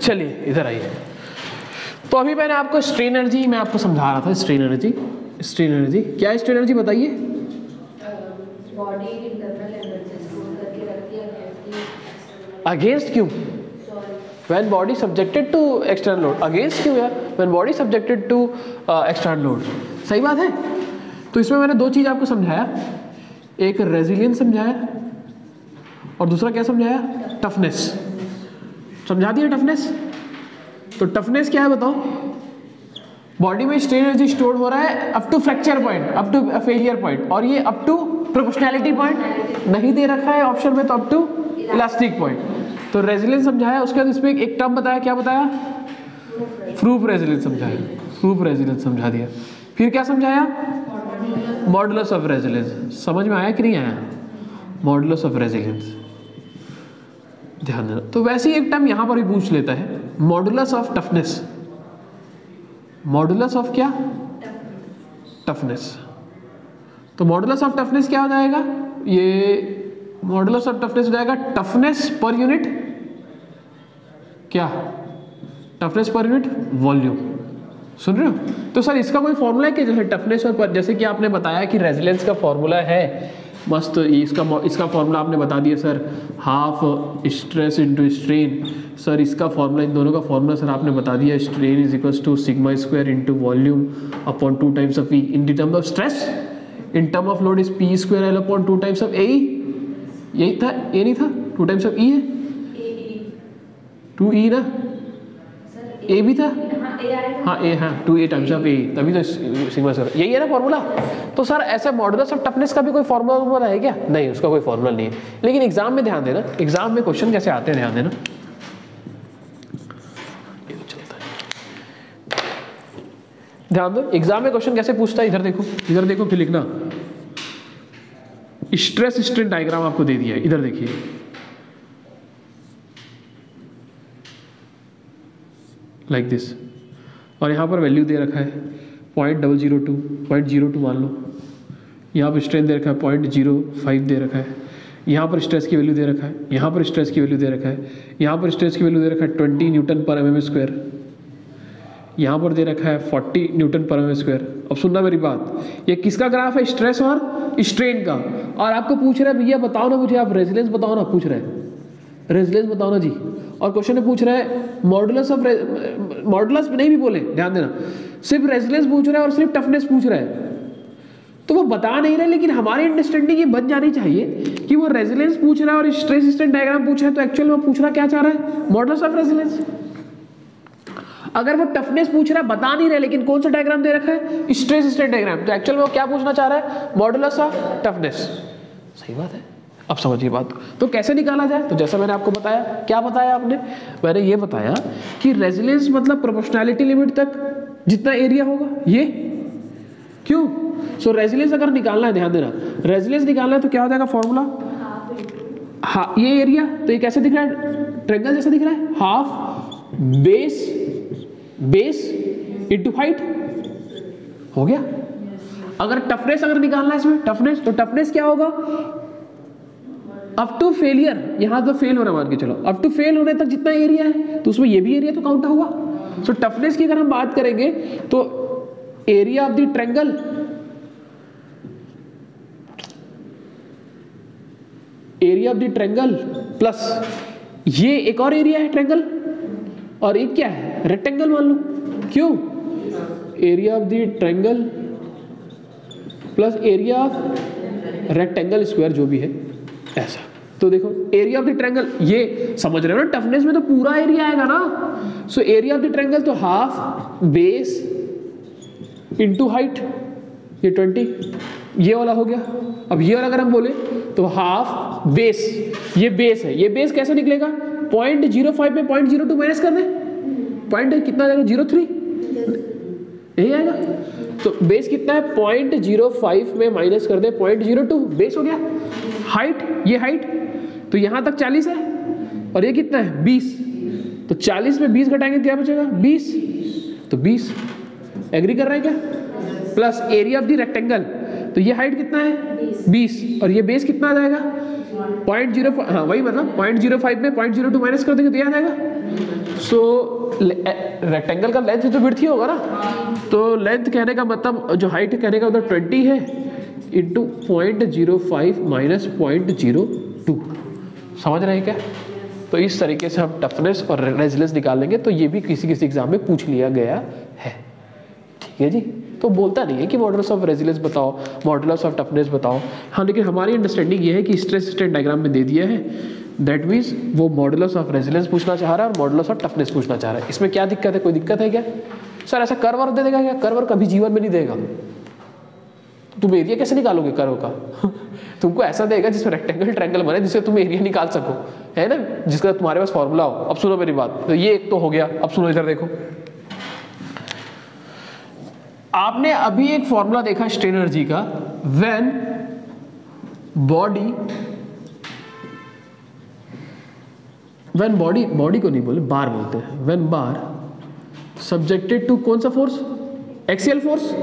चलिए इधर आइए। तो अभी मैंने आपको स्ट्रेन एनर्जी मैं आपको समझा रहा था। स्ट्रेन एनर्जी क्या है? स्ट्रेन एनर्जी बताइए। बॉडी इंटरनल एनर्जी स्टोर करके रखती है अगेंस्ट क्यों? When body subjected to external load, against क्यों यार? When body subjected to external load, सही बात है। तो इसमें मैंने दो चीज़ आपको समझाया, एक रेजिलियंस समझाया और दूसरा क्या समझाया? टफनेस। समझा दिया टफनेस। तो टफनेस क्या है बताओ? बॉडी में स्ट्रेन एनर्जी स्टोर हो रहा है up to fracture point, up to failure point, और ये अप टू प्रोपोर्शनैलिटी पॉइंट नहीं दे रखा है ऑप्शन में, तो अप टू इलास्टिक पॉइंट। तो रेजिलियंस समझाया, उसके बाद इसमें एक टर्म बताया, क्या बताया? प्रूफ रेजिलियंस समझाया, प्रूफ रेजिलियंस समझा दिया। फिर क्या समझाया? Modulus of resilience. समझ में आया कि नहीं आया? मॉडुलस ऑफ रेजिलियंस, ध्यान देना। तो वैसे ही एक टर्म यहां पर भी पूछ लेता है, modulus of toughness. Modulus of क्या? टफनेस। तो मॉडुलस ऑफ टफनेस क्या हो जाएगा? ये मॉडुलस ऑफ टफनेस हो जाएगा टफनेस पर यूनिट क्या? Toughness per unit volume. सुन रहे हो? तो सर इसका कोई फॉर्मूला है कि जैसे टफनेस और जैसे कि आपने बताया कि रेजिलियंस का फॉर्मूला है मस्त, इसका फॉर्मूला आपने बता दिया sir, half stress into strain. Sir इसका फॉर्मूला, इन दोनों का फॉर्मूला सर आपने बता दिया, strain is equals to sigma square into volume upon 2 times of E. In term of stress, in term of load is P square L upon 2 times of A. यही था, ए नहीं था, 2 टाइम्स ऑफ ई है, 2e ना, ए भी था, हाँ ए, हाँ 2a टाइम्स ऑफ ए, तभी तो सिग्मा स्क्वायर, यही है ना फॉर्मूला। तो सर ऐसे मॉडुलस ऑफ टफनेस का भी कोई फॉर्मूला है क्या? नहीं, उसका कोई फॉर्मूला नहीं है। लेकिन एग्जाम में ध्यान देना, एग्जाम में क्वेश्चन कैसे आते हैं ध्यान देना। ध्यान दो, एग्जाम में क्वेश्चन कैसे पूछता है, इधर देखो, इधर देखो, फिर लिखना। स्ट्रेस स्ट्रेन डायग्राम आपको दे दिया है, इधर देखिए, लाइक दिस, और यहाँ पर वैल्यू दे रखा है 0.002 मान लो। यहाँ पर स्ट्रेन दे रखा है 0.05 दे रखा है। यहाँ पर स्ट्रेस की वैल्यू दे रखा है, यहाँ पर स्ट्रेस की वैल्यू दे रखा है, यहाँ पर स्ट्रेस की वैल्यू दे रखा है 20 न्यूटन पर mm स्क्वायर, यहाँ पर दे रखा है 40 न्यूटन पर mm स्क्वायर। अब सुनना मेरी बात, ये किसका ग्राफ है? स्ट्रेस और स्ट्रेन का। और आपको पूछ रहा है भैया बताओ ना मुझे, आप रेजिलियंस बताओ ना, पूछ रहे हैं रेजिलियंस बताओ ना जी। और क्वेश्चन में पूछ रहा है मॉडुलस ऑफ, मॉडुलस नहीं भी बोले, ध्यान देना, सिर्फ रेजिलियंस पूछ रहा है और सिर्फ टफनेस पूछ रहा है। तो वो बता नहीं रहे, लेकिन हमारी अंडरस्टैंडिंग ये बन जानी चाहिए कि वो रेजिलियंस पूछ रहा है और स्ट्रेस स्ट्रेन डायग्राम पूछ रहा है, तो एक्चुअल में पूछना क्या चाह रहा है? Modulus of resilience. अगर वो टफनेस पूछ रहा है, बता नहीं रहे, लेकिन कौन सा डायग्राम दे रखा है? स्ट्रेस स्ट्रेन डायग्राम, तो एक्चुअल में वो क्या पूछना चाह रहा है? Modulus of toughness. सही बात है, अब समझिए बात। तो कैसे निकाला जाए? तो जैसा मैंने आपको बताया, क्या बताया आपने? मैंने ये बताया कि रेजिलियंस मतलब प्रोपोर्शनैलिटी लिमिट तक जितना एरिया होगा, ये क्यों? सो रेजिलियंस अगर निकालना है, ध्यान देना, रेजिलियंस निकालना है तो क्या हो जाएगा फॉर्मूला? हाँ, ये एरिया, तो ये कैसे दिख रहा है? ट्रायंगल जैसा दिख रहा है, हाफ बेस इनटू हाइट, हो गया। अगर टफनेस अगर निकालना है इसमें, टफनेस, तो टफनेस क्या होगा? अप टू फेलियर, यहां तो फेल हो रहा है मान के चलो, अप टू फेल होने तक जितना एरिया है, तो उसमें ये भी एरिया तो काउंट होगा। सो टफनेस की अगर हम बात करेंगे तो area of the triangle, area of the triangle plus ये एक और एरिया है ट्रायंगल, और एक क्या है? रेक्टेंगल मान लो। क्यों? Area of the triangle plus area of rectangle square, जो भी है ऐसा। तो देखो एरिया ऑफ द ट्रायंगल, ये समझ रहे हो ना, टफनेस में तो पूरा एरिया आएगा ना। So area of the triangle तो हाफ बेस इनटू हाइट, ये 20, ये वाला हो गया। अब ये वाला अगर हम बोले तो हाफ बेस, ये बेस है, ये बेस कैसे निकलेगा? 0.05 में 0.02 माइनस कर दे, पॉइंट कितना जाएगा? 0.3, यही आएगा। तो बेस कितना है? 0.05 में माइनस कर दे 0.02, बेस हो गया। हाइट, ये हाइट, तो यहां तक 40 है, और ये कितना है? 20, तो 40 में 20 घटाएंगे क्या बचेगा? 20, तो 20, एग्री कर रहे हैं क्या? Plus area of the rectangle, तो ये हाइट कितना है? 20, और ये बेस कितना आ जाएगा? 0.05, हाँ वही मतलब 0.05 में 0.02 माइनस कर देंगे तो यह आ जाएगा सो रेक्टेंगल का लेंथ तो विड्थ ही होगा ना, तो लेंथ कहने का मतलब जो हाइट कहने का मतलब 20 है इंटू 0.05 माइनस 0.02, समझ रहे हैं क्या? तो इस तरीके से हम टफनेस और रेजिलेंस निकाल लेंगे। तो ये भी किसी किसी एग्जाम में पूछ लिया गया है, ठीक है जी। तो बोलता नहीं है कि मॉडुलस ऑफ रेजिलेंस बताओ, मॉडुलस ऑफ टफनेस बताओ, हाँ, लेकिन हमारी अंडरस्टैंडिंग ये है कि स्ट्रेस स्ट्रेन डायग्राम में दे दिया है, दैट मीन्स वो मॉडुलस ऑफ रेजिलेंस पूछना चाह रहा है और मॉडुलस ऑफ टफनेस पूछना चाह रहा है। इसमें क्या दिक्कत है? कोई दिक्कत है क्या सर? ऐसा कर्व दे देगा क्या? कर्व कभी जीवन में नहीं देगा। तुम एरिया कैसे निकालोगे कर्व का? तुमको ऐसा देगा जिसमें रेक्टेंगल ट्रायंगल बने, जिससे तुम एरिया निकाल सको, है ना, जिसका तुम्हारे पास फॉर्मूला हो। अब सुनो मेरी बात, तो ये एक तो हो गया। अब सुनो इधर देखो, आपने अभी एक फॉर्मूला देखा स्ट्रेन एनर्जी का, व्हेन बॉडी को नहीं बोले, बार बोलते हैं, व्हेन बार सब्जेक्टेड टू कौन सा फोर्स? Axial force.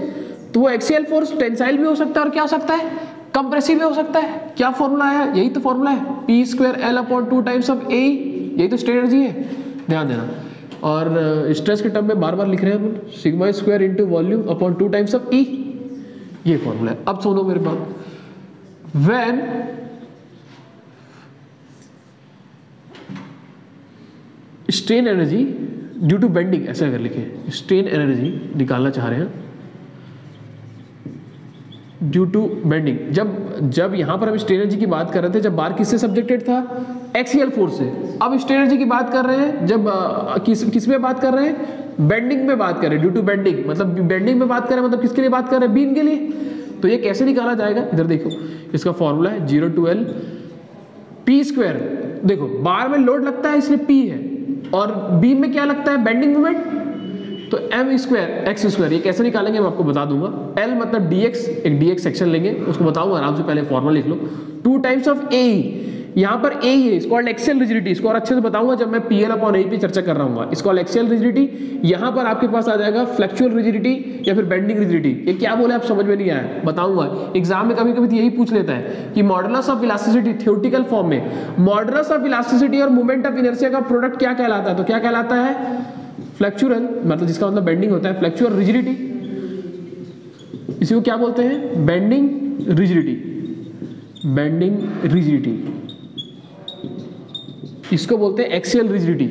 तो वो एक्सियल फोर्स टेंसाइल भी हो सकता है और क्या हो सकता है? कंप्रेसिव भी हो सकता है। क्या फॉर्मूला है? यही तो फॉर्मूला है, P²L/2 टाइम्स ऑफ A, यही तो स्ट्रेन एनर्जी है, ध्यान देना। और स्ट्रेस के टर्म में बार बार लिख रहे हैं हम, σ² into volume upon 2 times of E, ये फॉर्मूला है। अब सुनो मेरे बात, when strain energy due to bending, ऐसा अगर लिखे, स्ट्रेन एनर्जी निकालना चाह रहे हैं ड्यू टू बेंडिंग। जब यहां पर हम स्ट्रेन एनर्जी की बात कर रहे थे, जब बार किससे सब्जेक्टेड था? एक्सियल फोर्स से। अब स्ट्रेन एनर्जी की बात कर रहे हैं जब किस में बात कर रहे हैं? बेंडिंग में बात कर रहे हैं, ड्यू टू बेंडिंग। मतलब बेंडिंग में बात कर रहे हैं, मतलब किसके लिए बात कर रहे हैं? बीम के लिए। तो ये कैसे निकाला जाएगा? इधर देखो, इसका फॉर्मूला है 0 to L P²। देखो बार में लोड लगता है इसलिए P है, और बीम में क्या लगता है? बेंडिंग मोमेंट, तो m² x²। ये कैसे निकालेंगे मैं आपको बता दूंगा। L मतलब dx, एक dx सेक्शन लेंगे, उसको बताऊंगा आराम से, पहले फॉर्मूला लिख लो। 2 टाइम्स ऑफ A, यहाँ पर A है, इसको एक्सियल रिजिडिटी, इसको और अच्छे से बताऊंगा जब मैं PL/A पे चर्चा कर रहा हूँ। इसको एक्सियल रिजिडिटी, यहाँ पर आपके पास आ जाएगा फ्लेक्चुअल रिजिडिटी या फिर बेंडिंग रिजिडिटी। ये क्या बोले आप समझ में नहीं आया, बताऊंगा। एग्जाम में कभी कभी तो यही पूछ लेता है कि modulus of elasticity, theoretical form में मॉडुलस ऑफ इलास्टिसिटी और मोमेंट ऑफ इनर्शिया का प्रोडक्ट क्या कहलाता है? तो क्या कहलाता है? फ्लेक्चुरल, मतलब जिसका मतलब बेंडिंग होता है, फ्लेक्चुअल रिजिडिटी, इसी को क्या बोलते हैं? Bending rigidity. बेंडिंग रिजिडिटी, इसको बोलते हैं एक्सियल रिजिडिटी।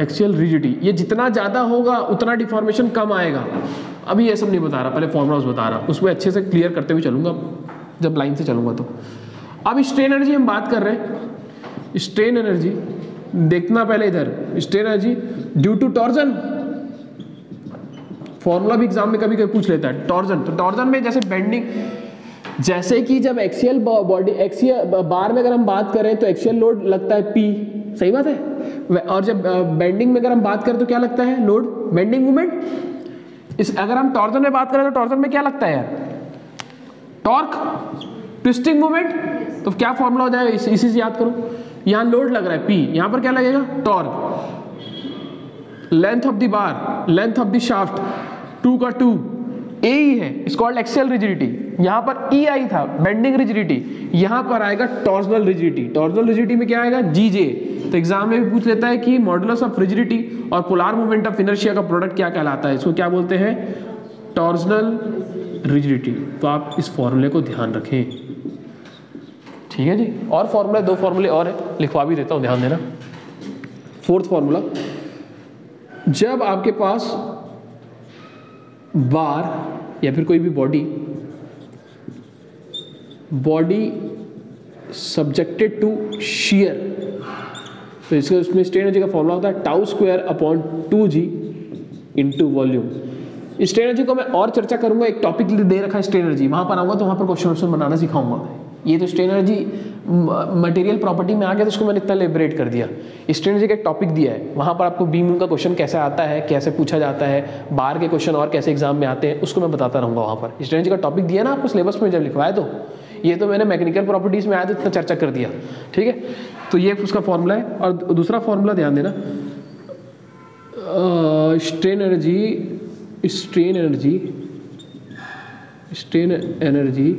एक्सियल रिजिडिटी, ये जितना ज्यादा होगा उतना डिफॉर्मेशन कम आएगा। अभी ये सब नहीं बता रहा, पहले फॉर्मूलाज बता रहा, उसमें अच्छे से क्लियर करते हुए चलूंगा जब लाइन से चलूंगा। तो अब स्ट्रेन एनर्जी हम बात कर रहे हैं। स्ट्रेन एनर्जी देखना पहले इधर, strain energy due to torsion, formula भी एग्जाम में कभी कभी पूछ लेता है। टॉर्जन, तो टॉर्जन में जैसे बेंडिंग, जैसे कि जब एक्सियल बॉडी, एक्सियल बार में अगर हम बात करें तो एक्सियल लोड लगता है P, सही बात है। और जब बेंडिंग में अगर हम बात करें तो क्या लगता है? Load, bending moment. अगर हम टॉर्जन में बात करें तो टॉर्जन में क्या लगता है यार? Torque, twisting moment. तो क्या फॉर्मूला हो जाएगा? इसी से याद करो। यहां लोड लग रहा है P, यहां पर क्या लगेगा? Torque. Length of the bar, length of the shaft 2 का 2 A ही है, इट्स कॉल्ड एक्सियल रिजिडिटी। यहां पर EI था, बेंडिंग रिजिडिटी, यहां पर आएगा टॉर्जनल रिजिडिटी। टॉर्जनल रिजिडिटी में क्या आएगा? GJ। तो एग्जाम में भी पूछ लेता है कि मॉडुलस ऑफ रिजिडिटी और पोलर मोमेंट ऑफ इनर्शिया का प्रोडक्ट क्या कहलाता है? इसको क्या बोलते हैं? Torsional rigidity. तो आप इस फॉर्मूले को ध्यान रखें, ठीक है जी। और फॉर्मूला, 2 फॉर्मूले और है, लिखवा भी देता हूं, ध्यान देना। 4th फॉर्मूला, जब आपके पास बार या फिर कोई भी बॉडी सब्जेक्टेड टू शियर, तो इसको उसमें स्ट्रेन एनर्जी का फॉर्मूला होता है τ²/2g into volume. Strain energy को मैं और चर्चा करूंगा, एक टॉपिक दे रखा है स्ट्रेन एनर्जी, वहां पर आऊंगा तो वहां पर क्वेश्चन बनाना सिखाऊंगा। ये तो स्ट्रेन एनर्जी मटेरियल प्रॉपर्टी में आ गया तो उसको मैंने इतना लिबरेट कर दिया। स्ट्रेन एनर्जी का एक टॉपिक दिया है, वहां पर आपको बीम का क्वेश्चन कैसे आता है, कैसे पूछा जाता है, बार के क्वेश्चन और कैसे एग्जाम में आते हैं, उसको मैं बताता रहूंगा। वहां पर स्ट्रेन एनर्जी का टॉपिक दिया ना आपको सिलेबस में जब लिखवाया, तो ये तो मैंने मैकेनिकल प्रॉपर्टीज में आया तो इतना चर्चा कर दिया, ठीक है। तो ये उसका फॉर्मूला है। और दूसरा फॉर्मूला ध्यान देना, strain energy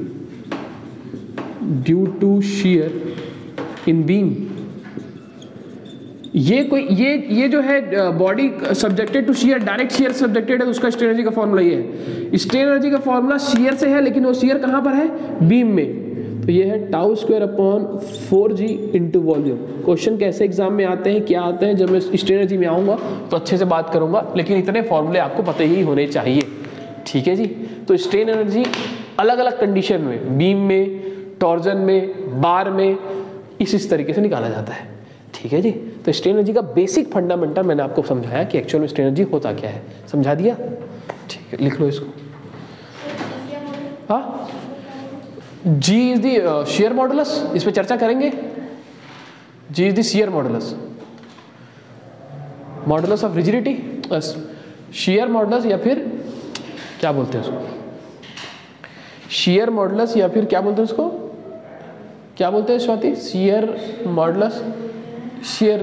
due to shear in beam ये जो है body subjected to shear, direct shear subjected है, तो उसका स्ट्रेन एनर्जी का फॉर्मूला ये है। स्ट्रेन एनर्जी का फॉर्मूला शियर से है, लेकिन वो शियर कहाँ पर है? बीम में। तो ये है tau square upon 4g into volume. Question कैसे एग्जाम में आते हैं, क्या आते हैं, जब मैं स्ट्रेन एनर्जी में आऊँगा तो अच्छे से बात करूँगा, लेकिन इतने फॉर्मूले आपको पता ही होने चाहिए। ठीक है जी। तो स्ट्रेन एनर्जी अलग अलग कंडीशन में, बीम में, टॉर्जन में, बार में, इस तरीके से निकाला जाता है। ठीक है जी। तो स्ट्रेन एनर्जी का बेसिक फंडामेंटल मैंने आपको समझाया कि एक्चुअल में स्ट्रेन एनर्जी होता क्या है, समझा दिया। ठीक है, लिख लो इसको। हाँ, G is the shear modulus, इस पे चर्चा करेंगे। G is the shear modulus, modulus of rigidity, shear modulus, या फिर क्या बोलते हैं उसको, शियर मॉडुलस, या फिर क्या बोलते हैं उसको, क्या बोलते हैं स्वाति? Shear modulus, shear